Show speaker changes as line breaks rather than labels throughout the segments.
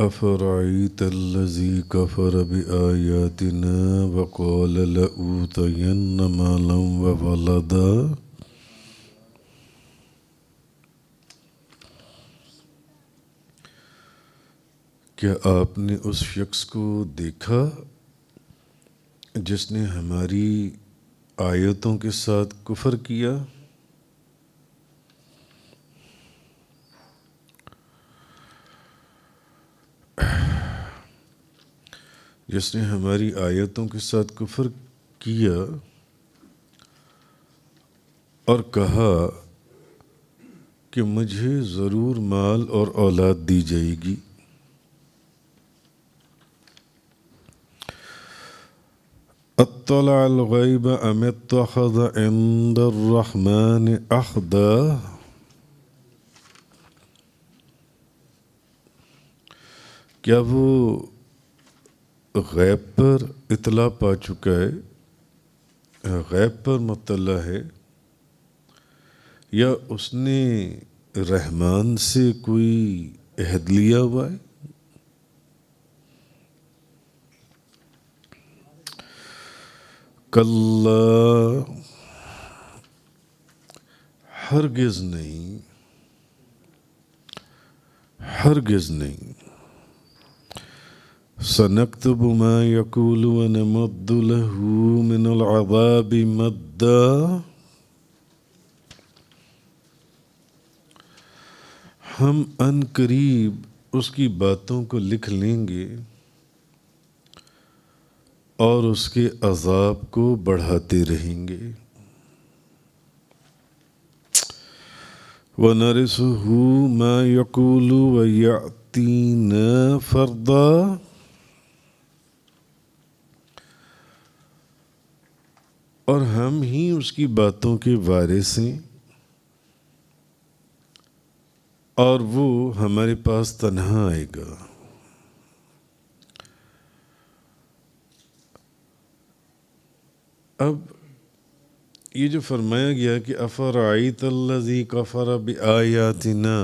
أفرأيت الذي كفر بآياتنا وقال لأوتين مالا وولدا کیا آپ نے اس شخص کو دیکھا جس نے ہماری آیتوں کے ساتھ کفر کیا؟ جس نے ہماری آیتوں کے ساتھ کفر کیا اور کہا کہ مجھے ضرور مال اور اولاد دی جائے گی۔ اطلع الغیب ام اتخذ عند الرحمن عہدا، کیا وہ غیب پر اطلاع پا چکا ہے، غیب پر مطلع ہے، یا اس نے رحمان سے کوئی عہد لیا ہوا ہے؟ کلا، ہرگز نہیں، ہرگز نہیں، سنکتب ما یقول ونمد له من العذاب مدا، ہم ان قریب اس کی باتوں کو لکھ لیں گے اور اس کے عذاب کو بڑھاتے رہیں گے۔ وَنَرِثُهُ مَا يَقُولُ وَيَأْتِينَا فَرْدًا، اور ہم ہی اس کی باتوں کے وارث ہیں اور وہ ہمارے پاس تنہا آئے گا۔ اب یہ جو فرمایا گیا کہ افرأیت الذی کفر بآیاتنا،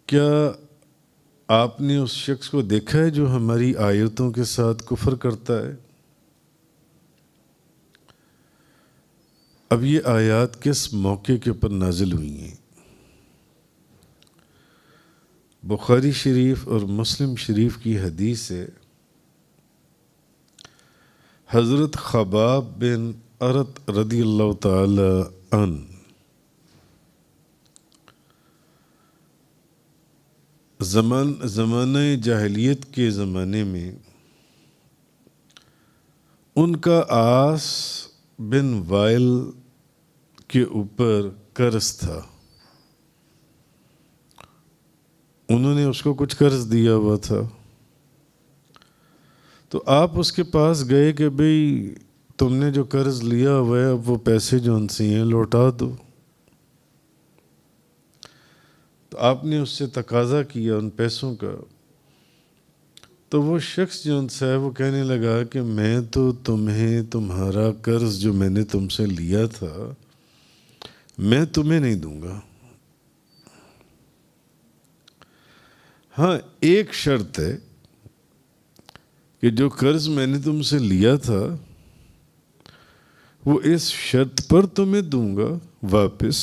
کیا آپ نے اس شخص کو دیکھا ہے جو ہماری آیتوں کے ساتھ کفر کرتا ہے؟ اب یہ آیات کس موقع کے اوپر نازل ہوئی ہیں؟ بخاری شریف اور مسلم شریف کی حدیث ہے، حضرت خباب بن ارت رضی اللہ تعالی عنہ زمانہ جاہلیت کے زمانے میں ان کا عاص بن وائل کے اوپر قرض تھا، انہوں نے اس کو کچھ قرض دیا ہوا تھا، تو آپ اس کے پاس گئے کہ بھئی تم نے جو قرض لیا ہوا ہے اب وہ پیسے جو ان سے ہیں لوٹا دو۔ تو آپ نے اس سے تقاضا کیا ان پیسوں کا، تو وہ شخص جو ان سے ہے وہ کہنے لگا کہ میں تو تمہیں تمہارا قرض جو میں نے تم سے لیا تھا میں تمہیں نہیں دوں گا، ہاں ایک شرط ہے کہ جو قرض میں نے تم سے لیا تھا وہ اس شرط پر تمہیں دوں گا واپس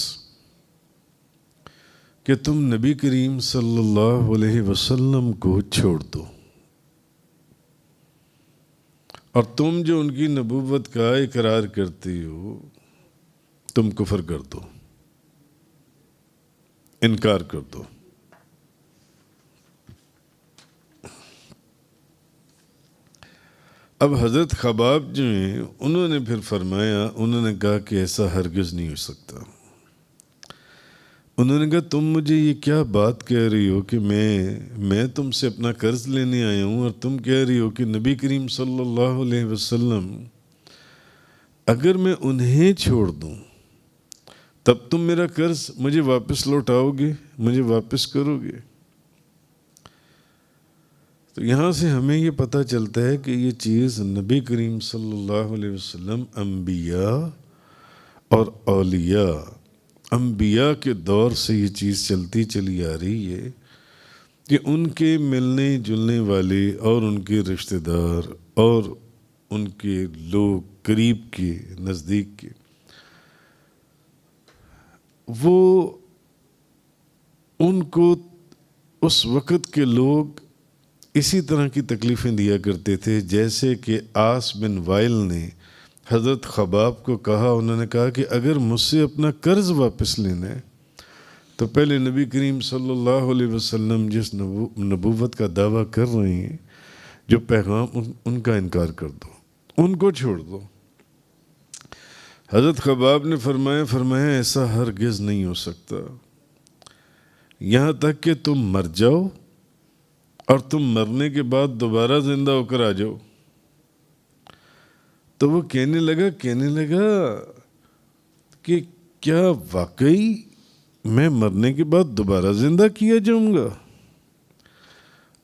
کہ تم نبی کریم صلی اللہ علیہ وسلم کو چھوڑ دو اور تم جو ان کی نبوت کا اقرار کرتی ہو تم کفر کر دو، انکار کر دو۔ اب حضرت خباب جو ہیں انہوں نے پھر فرمایا، انہوں نے کہا کہ ایسا ہرگز نہیں ہو سکتا۔ انہوں نے کہا تم مجھے یہ کیا بات کہہ رہی ہو کہ میں تم سے اپنا قرض لینے آیا ہوں اور تم کہہ رہی ہو کہ نبی کریم صلی اللہ علیہ وسلم اگر میں انہیں چھوڑ دوں تب تم میرا قرض مجھے واپس لوٹاؤ گے، مجھے واپس کرو گے؟ تو یہاں سے ہمیں یہ پتہ چلتا ہے کہ یہ چیز نبی کریم صلی اللہ علیہ وسلم، انبیاء اور اولیاء انبیاء کے دور سے یہ چیز چلتی چلی آ رہی ہے کہ ان کے ملنے جلنے والے اور ان کے رشتہ دار اور ان کے لوگ قریب کے نزدیک کے وہ ان کو اس وقت کے لوگ اسی طرح کی تکلیفیں دیا کرتے تھے جیسے کہ عاص بن وائل نے حضرت خباب کو کہا. انہوں نے کہا کہ اگر مجھ سے اپنا قرض واپس لینا ہے تو پہلے نبی کریم صلی اللہ علیہ وسلم جس نبوت کا دعویٰ کر رہے ہیں جو پیغام ان کا انکار کر دو, ان کو چھوڑ دو. حضرت خباب نے فرمایا ایسا ہرگز نہیں ہو سکتا یہاں تک کہ تم مر جاؤ اور تم مرنے کے بعد دوبارہ زندہ ہو کر آ جاؤ. تو وہ کہنے لگا کہ کیا واقعی میں مرنے کے بعد دوبارہ زندہ کیا جاؤں گا؟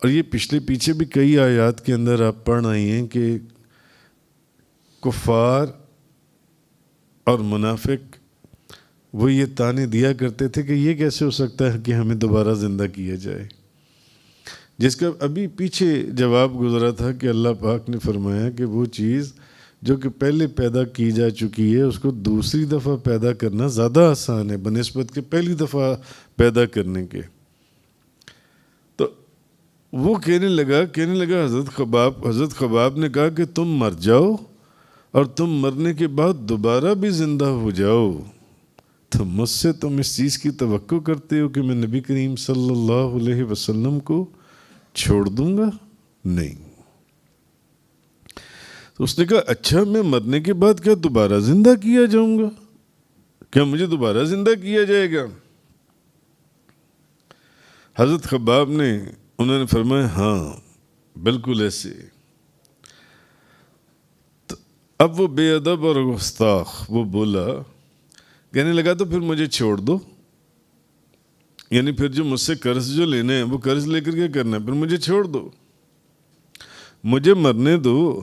اور یہ پچھلے پیچھے بھی کئی آیات کے اندر آپ پڑھ آئی ہیں کہ کفار اور منافق وہ یہ طعنے دیا کرتے تھے کہ یہ کیسے ہو سکتا ہے کہ ہمیں دوبارہ زندہ کیا جائے, جس کا ابھی پیچھے جواب گزرا تھا کہ اللہ پاک نے فرمایا کہ وہ چیز جو کہ پہلے پیدا کی جا چکی ہے اس کو دوسری دفعہ پیدا کرنا زیادہ آسان ہے بنسبت کہ پہلی دفعہ پیدا کرنے کے. تو وہ کہنے لگا حضرت خباب نے کہا کہ تم مر جاؤ اور تم مرنے کے بعد دوبارہ بھی زندہ ہو جاؤ, تو مجھ سے تم اس چیز کی توقع کرتے ہو کہ میں نبی کریم صلی اللہ علیہ وسلم کو چھوڑ دوں گا؟ نہیں. تو اس نے کہا اچھا میں مرنے کے بعد کیا دوبارہ زندہ کیا جاؤں گا؟ کیا مجھے دوبارہ زندہ کیا جائے گا؟ حضرت خباب نے انہوں نے فرمایا ہاں بالکل ایسے. تو اب وہ بے ادب اور گستاخ وہ بولا, کہنے لگا تو پھر مجھے چھوڑ دو, یعنی پھر جو مجھ سے قرض جو لینے ہیں وہ قرض لے کر کیا کرنا ہے, پھر مجھے چھوڑ دو, مجھے مرنے دو.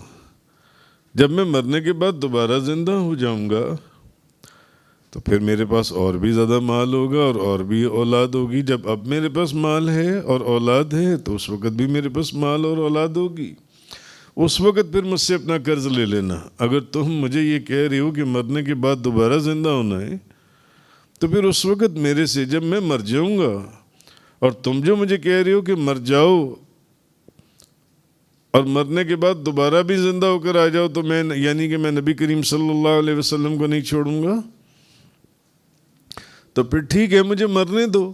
جب میں مرنے کے بعد دوبارہ زندہ ہو جاؤں گا تو پھر میرے پاس اور بھی زیادہ مال ہوگا اور بھی اولاد ہوگی. جب اب میرے پاس مال ہے اور اولاد ہے تو اس وقت بھی میرے پاس مال اور اولاد ہوگی. اس وقت پھر مجھ سے اپنا قرض لے لینا. اگر تم مجھے یہ کہہ رہی ہو کہ مرنے کے بعد دوبارہ زندہ ہونا ہے تو پھر اس وقت میرے سے جب میں مر جاؤں گا اور تم جو مجھے کہہ رہی ہو کہ مر جاؤ اور مرنے کے بعد دوبارہ بھی زندہ ہو کر آ جاؤ تو میں یعنی کہ میں نبی کریم صلی اللہ علیہ وسلم کو نہیں چھوڑوں گا. تو پھر ٹھیک ہے مجھے مرنے دو,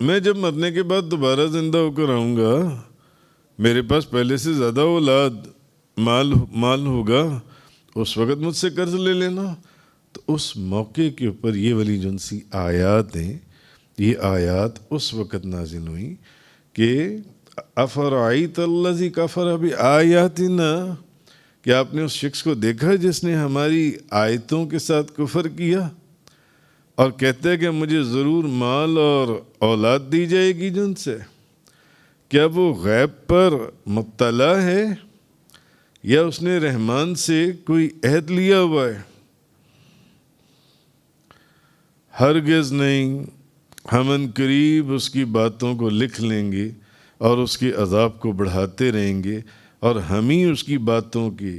میں جب مرنے کے بعد دوبارہ زندہ ہو کر آؤں گا میرے پاس پہلے سے زیادہ اولاد مال ہوگا, اس وقت مجھ سے قرض لے لینا. تو اس موقع کے اوپر یہ والی جن سی آیات ہیں, یہ آیات اس وقت نازل ہوئی کہ افرعیت الذی کفر بآیاتنا, کہ آپ نے اس شخص کو دیکھا جس نے ہماری آیتوں کے ساتھ کفر کیا اور کہتے ہیں کہ مجھے ضرور مال اور اولاد دی جائے گی جن سے. کیا وہ غیب پر مطلع ہے یا اس نے رحمان سے کوئی عہد لیا ہوا ہے؟ ہرگز نہیں, ہم ان قریب اس کی باتوں کو لکھ لیں گے اور اس کے عذاب کو بڑھاتے رہیں گے اور ہم ہی اس کی باتوں کے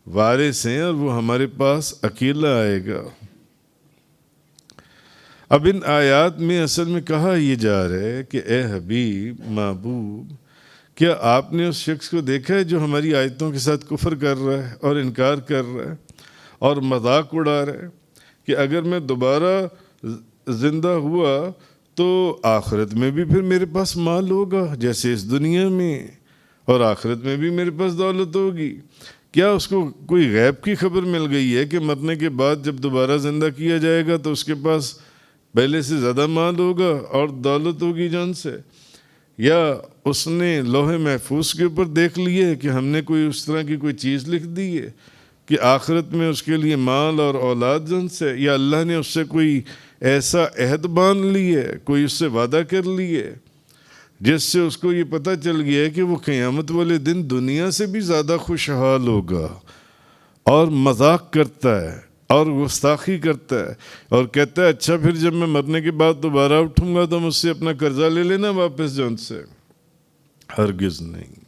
وارث ہیں اور وہ ہمارے پاس اکیلا آئے گا. اب ان آیات میں اصل میں کہا یہ جا رہا ہے کہ اے حبیب محبوب, کیا آپ نے اس شخص کو دیکھا ہے جو ہماری آیتوں کے ساتھ کفر کر رہا ہے اور انکار کر رہا ہے اور مذاق اڑا رہا ہے کہ اگر میں دوبارہ زندہ ہوا تو آخرت میں بھی پھر میرے پاس مال ہوگا جیسے اس دنیا میں, اور آخرت میں بھی میرے پاس دولت ہوگی. کیا اس کو کوئی غیب کی خبر مل گئی ہے کہ مرنے کے بعد جب دوبارہ زندہ کیا جائے گا تو اس کے پاس پہلے سے زیادہ مال ہوگا اور دولت ہوگی جان سے؟ یا اس نے لوح محفوظ کے اوپر دیکھ لیے کہ ہم نے کوئی اس طرح کی کوئی چیز لکھ دی ہے کہ آخرت میں اس کے لیے مال اور اولاد جن سے, یا اللہ نے اس سے کوئی ایسا عہد باندھ لی ہے, کوئی اس سے وعدہ کر لی ہے جس سے اس کو یہ پتہ چل گیا ہے کہ وہ قیامت والے دن دنیا سے بھی زیادہ خوشحال ہوگا اور مذاق کرتا ہے اور گستاخی کرتا ہے اور کہتا ہے اچھا پھر جب میں مرنے کے بعد دوبارہ اٹھوں گا تو مجھ سے اپنا قرضہ لے لینا واپس جو ان سے. ہرگز نہیں.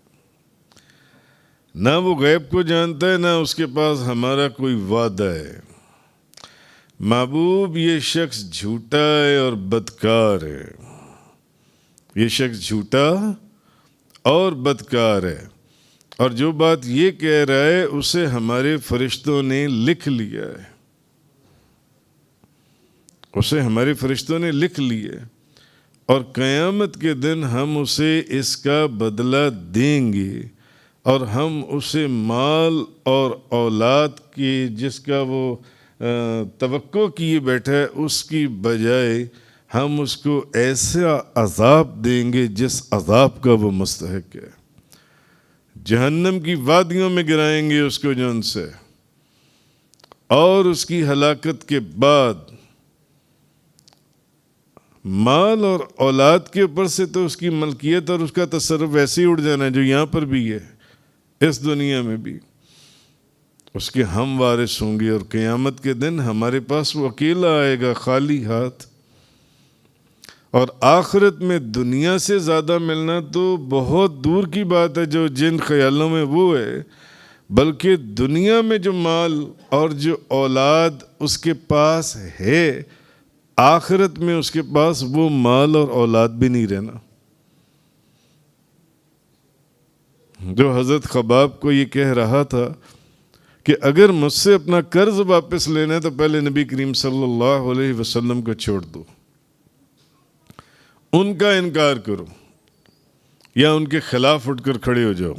نہ وہ غیب کو جانتا ہے نہ اس کے پاس ہمارا کوئی وعدہ ہے. محبوب یہ شخص جھوٹا ہے اور بدکار ہے. یہ شخص جھوٹا اور بدکار ہے اور جو بات یہ کہہ رہا ہے اسے ہمارے فرشتوں نے لکھ لیا ہے. اسے ہمارے فرشتوں نے لکھ لیا ہے اور قیامت کے دن ہم اسے اس کا بدلہ دیں گے اور ہم اسے مال اور اولاد کی جس کا وہ توقع کیے بیٹھا ہے اس کی بجائے ہم اس کو ایسا عذاب دیں گے جس عذاب کا وہ مستحق ہے. جہنم کی وادیوں میں گرائیں گے اس کو جون سے اور اس کی ہلاکت کے بعد مال اور اولاد کے اوپر سے تو اس کی ملکیت اور اس کا تصرف ویسے ہی اڑ جانا ہے جو یہاں پر بھی ہے اس دنیا میں بھی. اس کے ہم وارث ہوں گے اور قیامت کے دن ہمارے پاس وہ اکیلا آئے گا خالی ہاتھ. اور آخرت میں دنیا سے زیادہ ملنا تو بہت دور کی بات ہے جو جن خیالوں میں وہ ہے، بلکہ دنیا میں جو مال اور جو اولاد اس کے پاس ہے آخرت میں اس کے پاس وہ مال اور اولاد بھی نہیں رہنا. جو حضرت خباب کو یہ کہہ رہا تھا کہ اگر مجھ سے اپنا قرض واپس لینا ہے تو پہلے نبی کریم صلی اللہ علیہ وسلم کو چھوڑ دو، ان کا انکار کرو یا ان کے خلاف اٹھ کر کھڑے ہو جاؤ.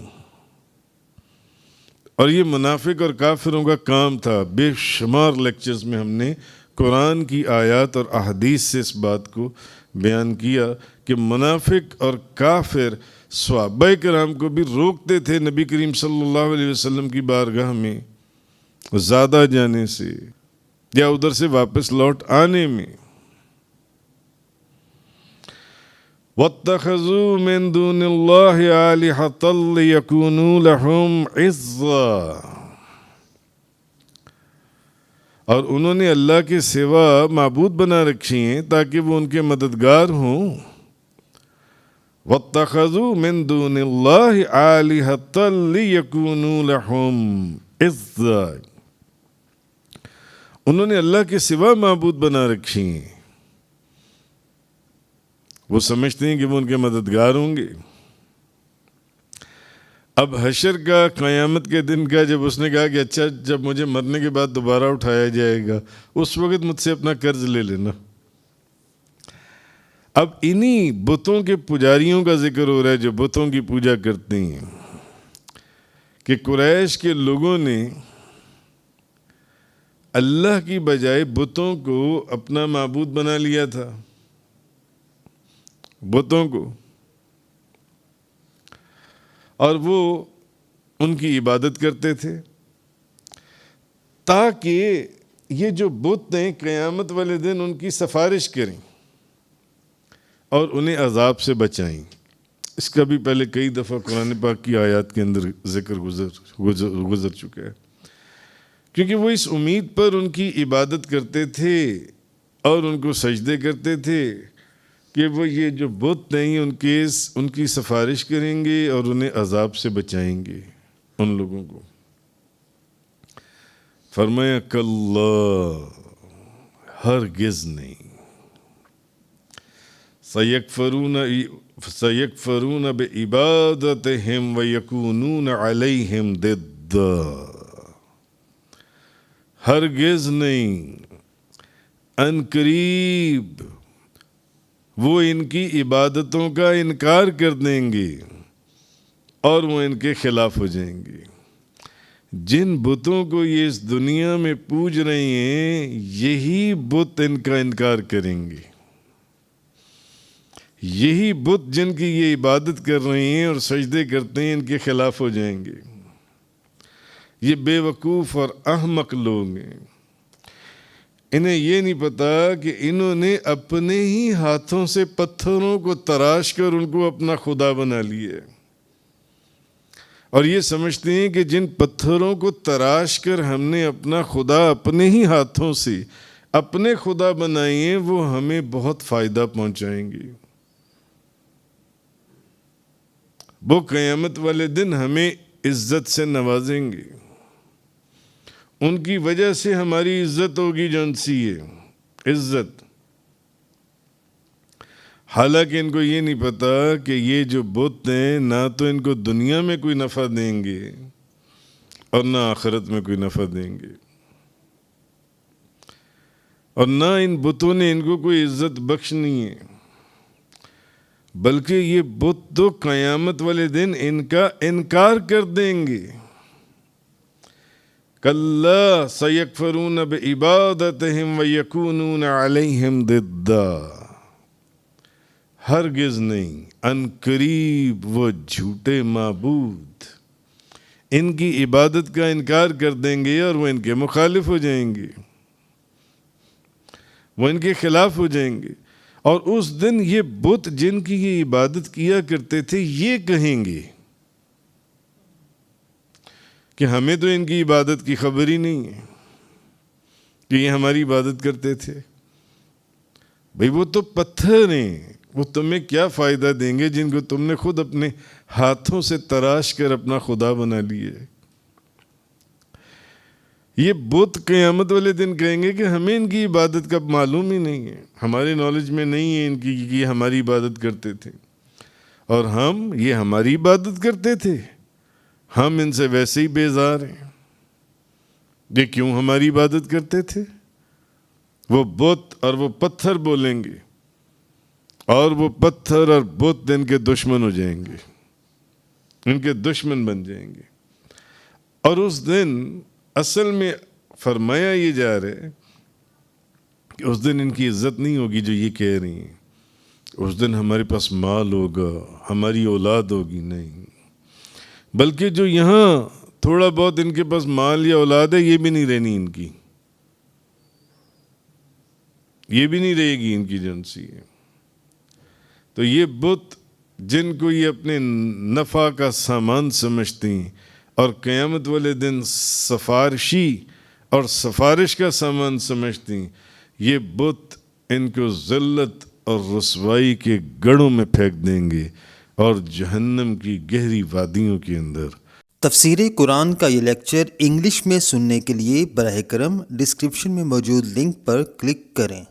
اور یہ منافق اور کافروں کا کام تھا. بے شمار لیکچرز میں ہم نے قرآن کی آیات اور احادیث سے اس بات کو بیان کیا کہ منافق اور کافر صحابہ کرام کو بھی روکتے تھے نبی کریم صلی اللہ علیہ وسلم کی بارگاہ میں زیادہ جانے سے یا ادھر سے واپس لوٹ آنے میں. وَاتَّخَذُوا مِن دُونِ اللَّهِ آلِهَةً لِيَكُونُوا لَهُمْ عِزًّا، اور انہوں نے اللہ کے سوا معبود بنا رکھی ہیں تاکہ وہ ان کے مددگار ہوں. وَاتَّخَذُوا مِن دُونِ اللَّهِ آلِهَةً لِيَكُونُوا لَهُمْ عِزًّا، انہوں نے اللہ کے سوا معبود بنا رکھی ہیں. وہ سمجھتے ہیں کہ وہ ان کے مددگار ہوں گے. اب حشر کا قیامت کے دن کا جب اس نے کہا کہ اچھا جب مجھے مرنے کے بعد دوبارہ اٹھایا جائے گا اس وقت مجھ سے اپنا قرض لے لینا. اب انہی بتوں کے پجاریوں کا ذکر ہو رہا ہے جو بتوں کی پوجا کرتے ہیں کہ قریش کے لوگوں نے اللہ کی بجائے بتوں کو اپنا معبود بنا لیا تھا. بتوں کو، اور وہ ان کی عبادت کرتے تھے تاکہ یہ جو بت ہیں قیامت والے دن ان کی سفارش کریں اور انہیں عذاب سے بچائیں. اس کا بھی پہلے کئی دفعہ قرآن پاک کی آیات کے اندر ذکر گزر چکا ہے، کیونکہ وہ اس امید پر ان کی عبادت کرتے تھے اور ان کو سجدے کرتے تھے کہ وہ یہ جو بت ہیں ان کی سفارش کریں گے اور انہیں عذاب سے بچائیں گے ان لوگوں کو. فرمایا کاللہ، ہرگز نہیں. سَيَكْفُرُونَ بِعِبَادَتِهِمْ وَيَكُونُونَ عَلَيْهِمْ ضِدًّا، ہرگز نہیں، ان قریب وہ ان کی عبادتوں کا انکار کر دیں گے اور وہ ان کے خلاف ہو جائیں گے. جن بتوں کو یہ اس دنیا میں پوج رہے ہیں یہی بت ان کا انکار کریں گے. یہی بت جن کی یہ عبادت کر رہے ہیں اور سجدے کرتے ہیں ان کے خلاف ہو جائیں گے. یہ بے وقوف اور احمق لوگ ہیں. انہیں یہ نہیں پتا کہ انہوں نے اپنے ہی ہاتھوں سے پتھروں کو تراش کر ان کو اپنا خدا بنا لیے اور یہ سمجھتے ہیں کہ جن پتھروں کو تراش کر ہم نے اپنا خدا اپنے ہی ہاتھوں سے اپنے خدا بنائے ہیں وہ ہمیں بہت فائدہ پہنچائیں گے، وہ قیامت والے دن ہمیں عزت سے نوازیں گے، ان کی وجہ سے ہماری عزت ہوگی، جون سی ہے عزت۔ حالانکہ ان کو یہ نہیں پتا کہ یہ جو بت ہیں نہ تو ان کو دنیا میں کوئی نفع دیں گے اور نہ آخرت میں کوئی نفع دیں گے، اور نہ ان بتوں نے ان کو کوئی عزت بخشنی ہے، بلکہ یہ بت تو قیامت والے دن ان کا انکار کر دیں گے۔ کَلَّا سَيَكْفُرُونَ بِعِبَادَتِهِمْ وَيَكُونُونَ عَلَيْهِمْ ضِدًّا، ہرگز نہیں، ان قریب وہ جھوٹے معبود ان کی عبادت کا انکار کر دیں گے اور وہ ان کے مخالف ہو جائیں گے، وہ ان کے خلاف ہو جائیں گے، اور اس دن یہ بت جن کی یہ عبادت کیا کرتے تھے یہ کہیں گے کہ ہمیں تو ان کی عبادت کی خبر ہی نہیں ہے کہ یہ ہماری عبادت کرتے تھے۔ بھئی وہ تو پتھر ہیں، وہ تمہیں کیا فائدہ دیں گے جن کو تم نے خود اپنے ہاتھوں سے تراش کر اپنا خدا بنا لیے۔ یہ بت قیامت والے دن کہیں گے کہ ہمیں ان کی عبادت کا معلوم ہی نہیں ہے، ہمارے نالج میں نہیں ہے ان کی کہ یہ ہماری عبادت کرتے تھے، اور ہم یہ ہماری عبادت کرتے تھے، ہم ان سے ویسے ہی بیزار ہیں، یہ کیوں ہماری عبادت کرتے تھے؟ وہ بت اور وہ پتھر بولیں گے، اور وہ پتھر اور بت ان کے دشمن ہو جائیں گے، ان کے دشمن بن جائیں گے۔ اور اس دن اصل میں فرمایا یہ جا رہا ہے کہ اس دن ان کی عزت نہیں ہوگی جو یہ کہہ رہی ہیں، اس دن ہمارے پاس مال ہوگا، ہماری اولاد ہوگی، نہیں، بلکہ جو یہاں تھوڑا بہت ان کے پاس مال یا اولاد ہے یہ بھی نہیں رہنی ان کی، یہ بھی نہیں رہے گی ان کی جنسی ہے۔ تو یہ بت جن کو یہ اپنے نفع کا سامان سمجھتی ہیں اور قیامت والے دن سفارشی اور سفارش کا سامان سمجھتی ہیں، یہ بت ان کو ذلت اور رسوائی کے گڑھوں میں پھینک دیں گے اور جہنم کی گہری وادیوں کے اندر۔
تفسیر قرآن کا یہ لیکچر انگلش میں سننے کے لیے براہ کرم ڈسکرپشن میں موجود لنک پر کلک کریں۔